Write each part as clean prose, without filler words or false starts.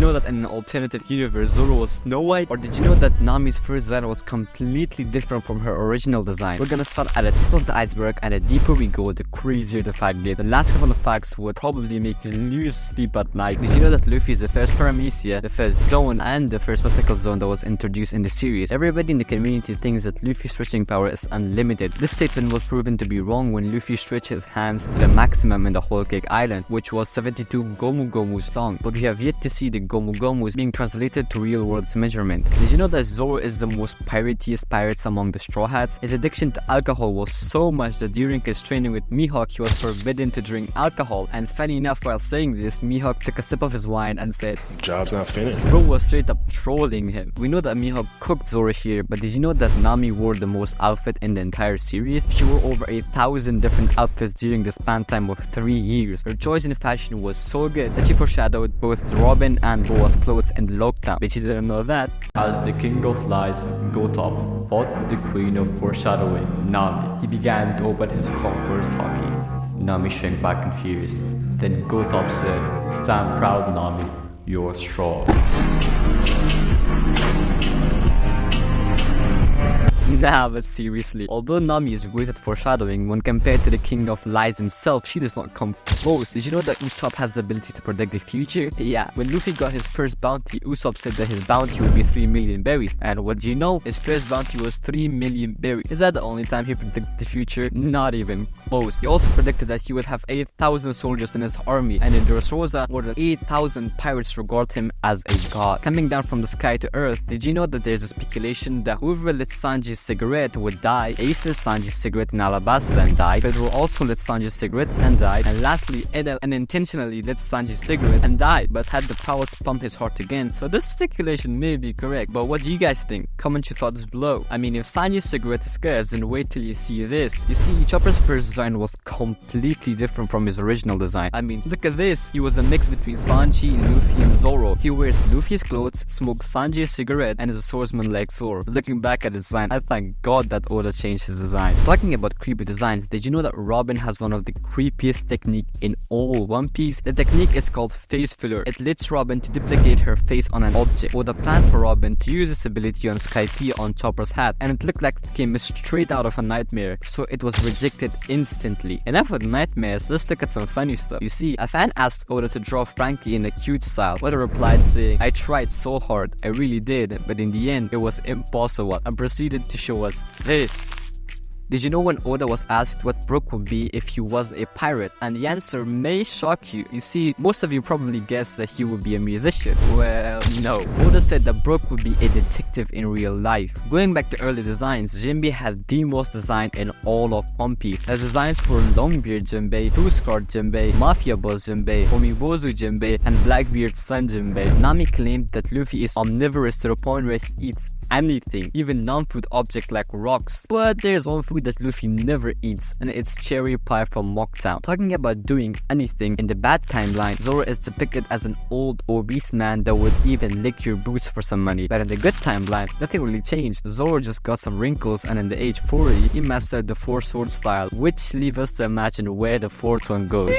know that in an alternative universe, Zoro was Snow White? Or did you know that Nami's first design was completely different from her original design? We're gonna start at the tip of the iceberg, and the deeper we go, the crazier the fact get. The last couple of facts would probably make you lose sleep at night. Did you know that Luffy is the first Paramecia, the first zone, and the first mythical zone that was introduced in the series? Everybody in the community thinks that Luffy's stretching power is unlimited. This statement was proven to be wrong when Luffy stretched his hands to the maximum in the whole Cake Island, which was 72 Gomu Gomus long, but we have yet to see the Gomu Gomus being translated to real world's measurement. Did you know that Zoro is the most piratiest pirates among the Straw Hats? His addiction to alcohol was so much that during his training with Mihawk, he was forbidden to drink alcohol, and funny enough, while saying this, Mihawk took a sip of his wine and said, "Job's not finished." Bro was straight up trolling him. We know that Mihawk cooked Zoro here, but did you know that Nami wore the most outfit in the entire series? She wore over 1,000 different outfits during the span time of 3 years. Her choice in fashion was so good that she foreshadowed both Robin and Boa's clothes in Lockdown. But you didn't know that. As the king of lies, Gotop fought the queen of foreshadowing, Nami. He began to open his conqueror's hockey. Nami shrank back confused. Then Gotop said, "Stand proud, Nami. You're strong." Nah, but seriously, although Nami is great at foreshadowing, when compared to the King of Lies himself, she does not come close. Did you know that Usopp has the ability to predict the future? Yeah, when Luffy got his first bounty, Usopp said that his bounty would be 3 million berries. And what do you know? His first bounty was 3 million berries. Is that the only time he predicted the future? Not even close. He also predicted that he would have 8,000 soldiers in his army, and in Dressrosa, more than 8,000 pirates regard him as a god. Coming down from the sky to earth, did you know that there's a speculation that whoever lit Sanji's cigarette would die? Ace lit Sanji's cigarette in Alabasta and died. Pedro also lit Sanji's cigarette and died. And lastly, Edel unintentionally lit Sanji's cigarette and died, but had the power to pump his heart again. So this speculation may be correct, but what do you guys think? Comment your thoughts below. I mean, if Sanji's cigarette is cursed, then wait till you see this. You see, Chopper's first design was completely different from his original design. I mean, look at this. He was a mix between Sanji, Luffy, and Zoro. He wears Luffy's clothes, smokes Sanji's cigarette, and is a swordsman like Zoro. Looking back at his design, I thank God that Oda changed his design. Talking about creepy designs, did you know that Robin has one of the creepiest techniques in all One Piece? The technique is called face filler. It lets Robin to duplicate her face on an object. Oda planned for Robin to use this ability on Skypiea on Chopper's hat, and it looked like it came straight out of a nightmare, so it was rejected instantly. Enough with nightmares, let's look at some funny stuff. You see, a fan asked Oda to draw Frankie in a cute style. Oda replied saying, "I tried so hard, I really did, but in the end, it was impossible," and proceeded to show us this. Did you know when Oda was asked what Brook would be if he was a pirate? And the answer may shock you. You see, most of you probably guessed that he would be a musician. Well, no. Oda said that Brook would be a detective in real life. Going back to early designs, Jinbei had the most design in all of One Piece. His designs for Longbeard Jinbei, Two-Scarred Jinbei, Mafia Boss Jinbei, Omibozu Jinbei, and Blackbeard's son Jinbei. Nami claimed that Luffy is omnivorous to the point where he eats anything, even non-food objects like rocks. But there's one food that Luffy never eats, and it's cherry pie from Mocktown. Talking about doing anything, in the bad timeline, Zoro is depicted as an old, obese man that would even lick your boots for some money. But in the good timeline, nothing really changed. Zoro just got some wrinkles, and in the age 40, he mastered the 4-sword style, which leaves us to imagine where the 4th one goes.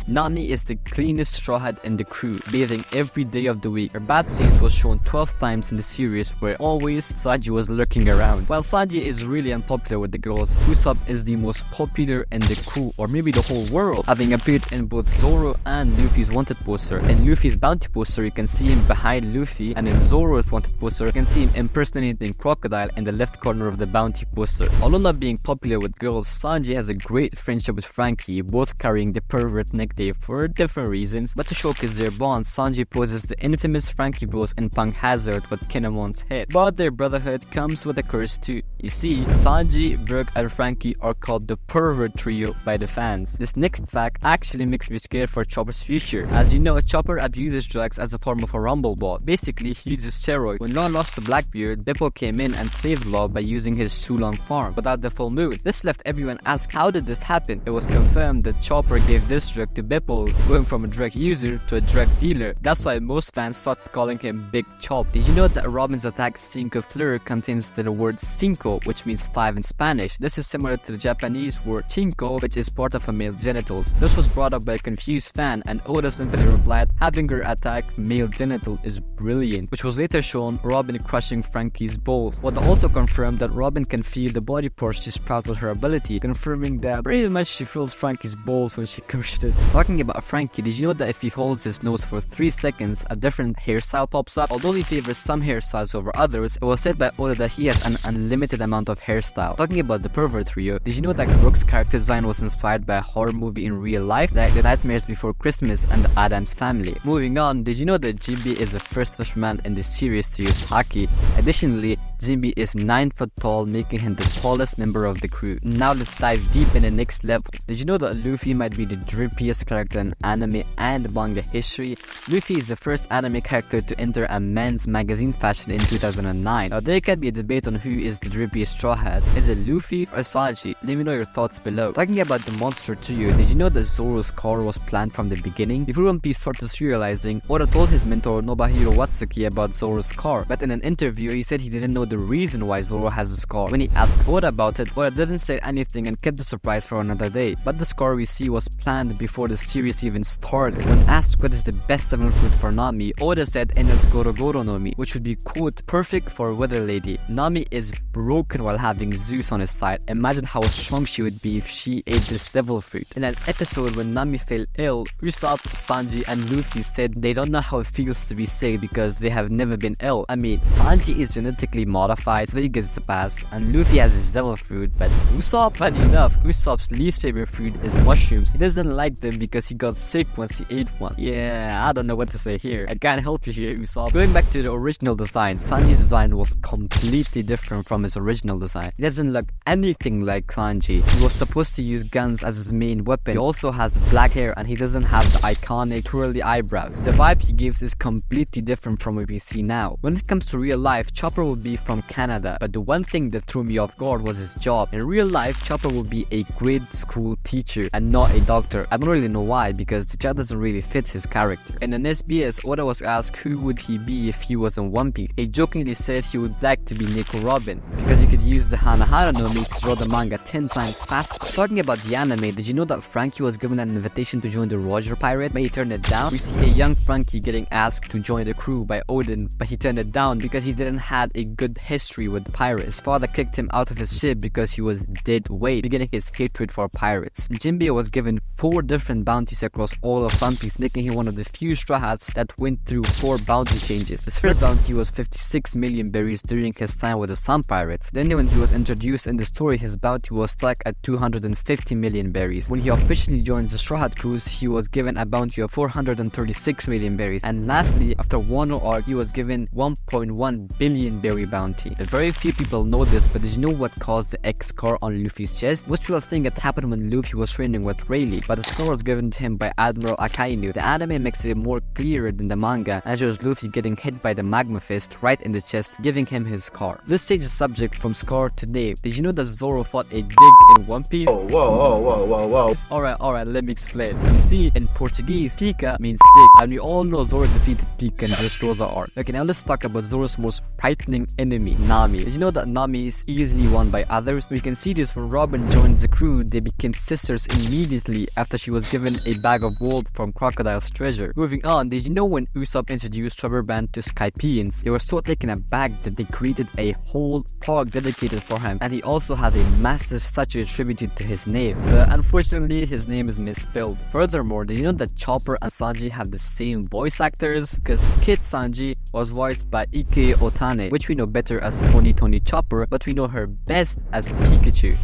Nami is the cleanest straw hat in the crew, bathing every day of the week. Her bath scenes was shown 12 times in the series, where always Sanji was lurking around. While Sanji is really unpopular with the girls, Usopp is the most popular in the crew, or maybe the whole world, having appeared in both Zoro and Luffy's wanted poster. In Luffy's bounty poster, you can see him behind Luffy, and in Zoro's wanted poster, you can see him impersonating Crocodile in the left corner of the bounty poster. Although not being popular with girls, Sanji has a great friendship with Frankie, both carrying the pervert necktie for different reasons, but to showcase their bond, Sanji poses the infamous Frankie pose in Punk Hazard with Kinnamon's head. But their brotherhood comes with a curse too. You see, Sanji, Brook, and Frankie are called the pervert trio by the fans. This next fact actually makes me scared for Chopper's future. As you know, Chopper abuses drugs as a form of a rumble ball. Basically, he uses steroids. When Law lost to Blackbeard, Beppo came in and saved Law by using his Sulong farm without the full moon. This left everyone asked, how did this happen? It was confirmed that Chopper gave this drug to Beppo, going from a drug user to a drug dealer. That's why most fans started calling him Big Chop. Did you know that Robin's attack Cinco Fleur contains the word cinco, which means 5 in Spanish? This is similar to the Japanese word cinco, which is part of a male genitals. This was brought up by a confused fan, and Oda simply replied, having her attack male genital is brilliant, which was later shown Robin crushing Frankie's balls. Oda also confirmed that Robin can feel the body parts she sprouts with her ability, confirming that pretty much she feels Frankie's balls when she crushed it. Talking about Frankie, did you know that if he holds his nose for 3 seconds, a different hairstyle pops up? Although he favors some hairstyles over others, it was said by Oda that he has an unlimited amount of hairstyle. Talking about the pervert trio, did you know that Rook's character design was inspired by a horror movie in real life, like The Nightmares Before Christmas and The Addams Family? Moving on, did you know that Jinbe is the first fisherman in the series to use haki? Additionally, Jinbe is 9 foot tall, making him the tallest member of the crew. Now let's dive deep in the next level. Did you know that Luffy might be the drippiest character in anime and manga history? Luffy is the first anime character to enter a men's magazine fashion in 2009. Now there can be a debate on who is the drippiest straw hat. Is it Luffy or Sanji? Let me know your thoughts below. Talking about the monster trio, did you know that Zoro's car was planned from the beginning? Before One Piece started serializing, Oda told his mentor Nobuhiro Watsuki about Zoro's car, but in an interview he said he didn't know the reason why Zoro has the scar. When he asked Oda about it, Oda didn't say anything and kept the surprise for another day. But the scar we see was planned before the series even started. When asked what is the best 7 fruit for Nami, Oda said Enel's Goro Goro no Mi, which would be quote perfect for a weather lady. Nami is broken while having Zeus on his side. Imagine how strong she would be if she ate this devil fruit. In an episode when Nami fell ill, Usopp, Sanji and Luffy said they don't know how it feels to be sick because they have never been ill. I mean, Sanji is genetically modified, so he gets the pass, and Luffy has his devil fruit, but Usopp, funny enough, Usopp's least favorite fruit is mushrooms. He doesn't like them because he got sick once he ate one. Yeah, I don't know what to say here. I can't help you here, Usopp. Going back to the original design, Sanji's design was completely different from his original design. He doesn't look anything like Sanji. He was supposed to use guns as his main weapon. He also has black hair and he doesn't have the iconic twirly eyebrows. The vibe he gives is completely different from what we see now. When it comes to real life, Chopper will be from Canada, but the one thing that threw me off guard was his job. In real life, Chopper will be a grade school teacher and not a doctor. I don't really know why, because the job doesn't really fit his character. In an SBS, Oda was asked who would he be if he was in One Piece. He jokingly said he would like to be Nico Robin because he could use the Hanahara no Mi to draw the manga 10 times faster. Talking about the anime, did you know that Frankie was given an invitation to join the Roger Pirate, but he turned it down? We see a young Frankie getting asked to join the crew by Odin, but he turned it down because he didn't have a good history with the pirates. His father kicked him out of his ship because he was dead weight, beginning his hatred for pirates. Jinbe was given 4 different bounties across all of One Piece, making him one of the few Straw Hats that went through 4 bounty changes. His first bounty was 56 million berries during his time with the Sun Pirates. Then when he was introduced in the story, his bounty was stuck at 250 million berries. When he officially joined the Straw Hat crews, he was given a bounty of 436 million berries. And lastly, after Wano arc, he was given 1.1 billion berry bounty. Very few people know this, but did you know what caused the X scar on Luffy's chest? Most people think it happened when Luffy was training with Rayleigh, but the scar was given to him by Admiral Akainu. The anime makes it more clearer than the manga, and shows Luffy getting hit by the magma fist right in the chest, giving him his scar. Let's change the subject from scar to name. Did you know that Zoro fought a dig in One Piece? Whoa. Alright, let me explain. You see, in Portuguese, Pika means dig, and we all know Zoro defeated Pika in Dressrosa arc. Okay, now let's talk about Zoro's most frightening enemy, Nami. Did you know that Nami is easily won by others? We can see this when Robin joins the crew. They became sisters immediately after she was given a bag of gold from Crocodile's treasure. Moving on, did you know when Usopp introduced Rubber Band to Skypians, they were so taken aback that they created a whole park dedicated for him, and he also has a massive statue attributed to his name, but unfortunately his name is misspelled. Furthermore, did you know that Chopper and Sanji have the same voice actors? Because Kid Sanji was voiced by Ike Otane, which we know better as Tony Chopper, but we know her best as Pikachu.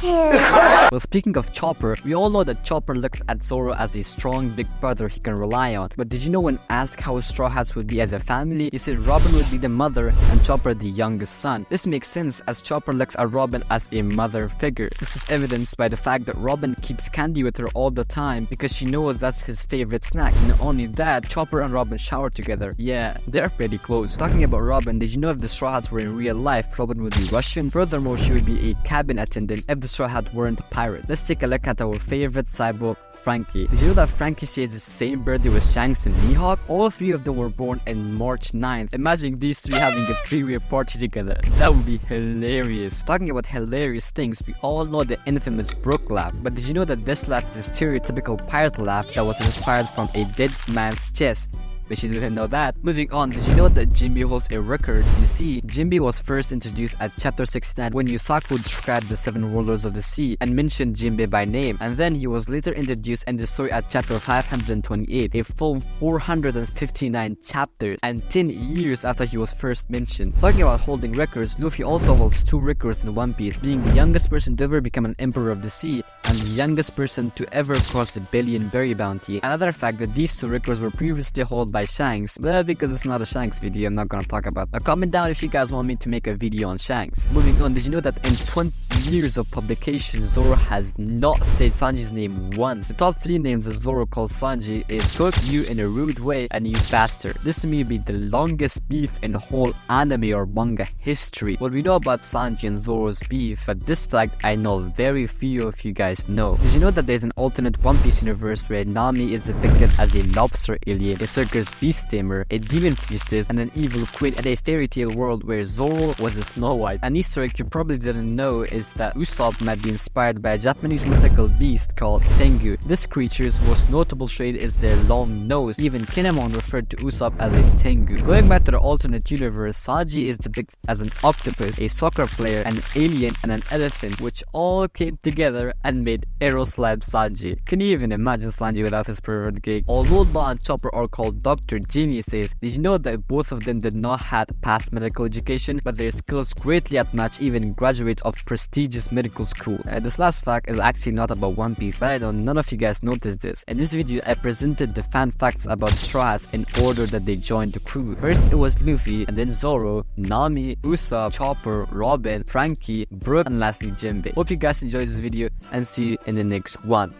Well, speaking of Chopper, we all know that Chopper looks at Zoro as a strong big brother he can rely on. But did you know when asked how Straw Hats would be as a family, he said Robin would be the mother and Chopper the youngest son. This makes sense as Chopper looks at Robin as a mother figure. This is evidenced by the fact that Robin keeps candy with her all the time because she knows that's his favorite snack. And not only that, Chopper and Robin shower together. Yeah, they're pretty close. Talking about Robin, did you know if the Straw Hats were in real life, Robin would be Russian? Furthermore, she would be a cabin attendant if the Straw Hat weren't a pirate. Let's take a look at our favorite cyborg, Frankie. Did you know that Frankie shares the same birthday with Shanks and Mihawk? All three of them were born on March 9th. Imagine these three having a three-way party together. That would be hilarious. Talking about hilarious things, we all know the infamous Brook laugh, but did you know that this laugh is a stereotypical pirate laugh that was inspired from a dead man's chest? But you didn't know that. Moving on, did you know that Jinbe holds a record? You see, Jinbe was first introduced at chapter 69 when Yusaku described the 7 rulers of the sea and mentioned Jinbe by name, and then he was later introduced in the story at chapter 528, a full 459 chapters and 10 years after he was first mentioned. Talking about holding records, Luffy also holds 2 records in One Piece, being the youngest person to ever become an emperor of the sea and the youngest person to ever cross the billion berry bounty. Another fact that these 2 records were previously held by Shanks, but because it's not a Shanks video, I'm not gonna talk about that. Comment down if you guys want me to make a video on Shanks. Moving on, did you know that in 20 years of publication, Zoro has not said Sanji's name once? The top 3 names that Zoro calls Sanji is cook, you in a rude way, and you bastard. This may be the longest beef in whole anime or manga history. What we know about Sanji and Zoro's beef, but this fact I know very few of you guys know. Did you know that there's an alternate One Piece universe where Nami is depicted as a lobster alien, a circus beast tamer, a demon priestess, and an evil queen, and a fairy tale world where Zoro was a Snow White? An Easter egg you probably didn't know is that Usopp might be inspired by a Japanese mythical beast called Tengu. This creature's most notable trait is their long nose. Even Kinemon referred to Usopp as a Tengu. Going back to the alternate universe, Sanji is depicted as an octopus, a soccer player, an alien, and an elephant, which all came together and made Eros Slab Sanji. Can you even imagine Sanji without his pervert gig? Although Law and Chopper are called Dr. Geniuses, did you know that both of them did not have past medical education, but their skills greatly outmatch even graduates of prestigious medical school? This last fact is actually not about One Piece, but I know none of you guys noticed this. In this video, I presented the fan facts about Straw Hats in order that they joined the crew. First, it was Luffy, and then Zoro, Nami, Usopp, Chopper, Robin, Frankie, Brook, and lastly Jinbe. Hope you guys enjoyed this video, and see you in the next one.